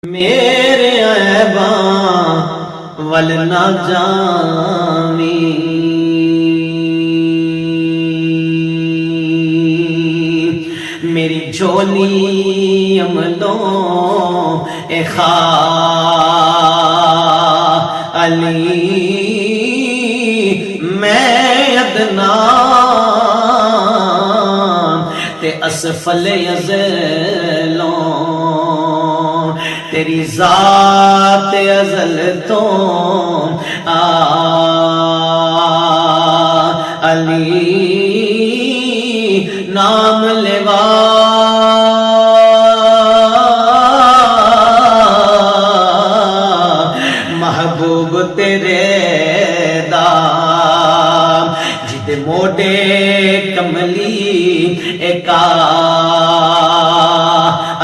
میرے عیباں ول نہ جاویں، میری جھولی عملوں اے خالی، میں ادنا تے اسفل ازلوں، تیری ذات ازل تو علی نام لیوا، محبوب تیرے دا جدے موڈے کملی ایک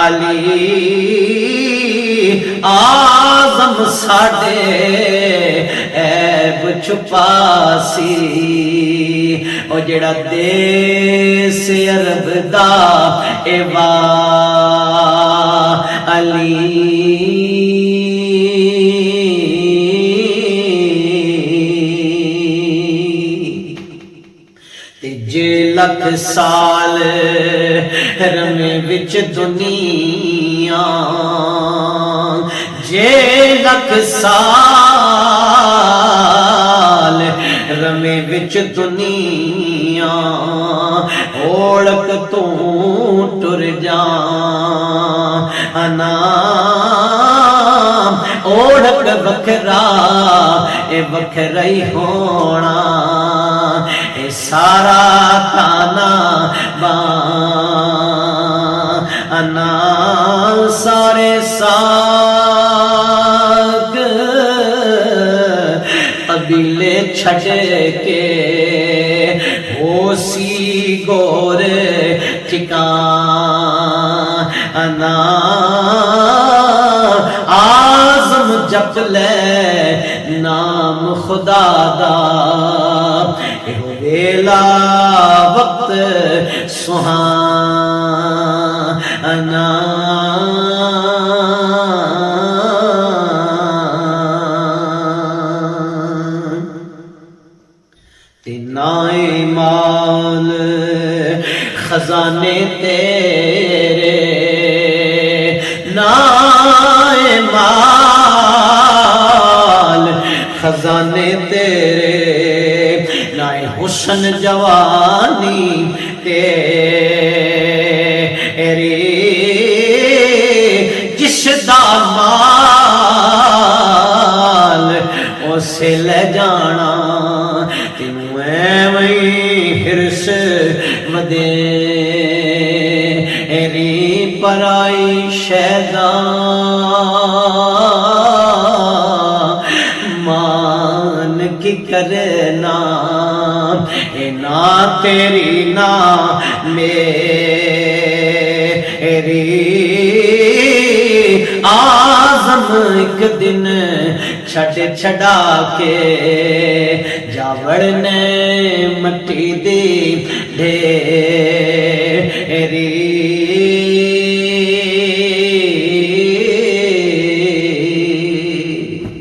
علی آزم ساڈے عیب چھپاسی، او جڑا دیس عرب دا اے وا علی، جے لکھ سال رمے وچ دنیا، جے لکھ سال رمے وچ دنیا، اوڑک تو ٹر جانا، اوڑک وکھرا اے وکھرا ہی ہونا، اے سارا تانا بانا، سارے ساگ قبیلے چھڑ کے ہو سی گور ٹھکانا، آزم جپ لے نام خدا دا، ویلا وقت سہانا، نائے مال خزانے تیرے، نائے مال خزانے تیرے، نائے حسن جوانی تیری، جس دا مال اسے لے جانا، تینوں ایویں ہرس ودیری پرائی شیدا مان کی کرنا، اے نا تیری نا میری، آزم ایک دن چھڑ چھڑا کے جاوڑ نے مٹی دی ڈھیر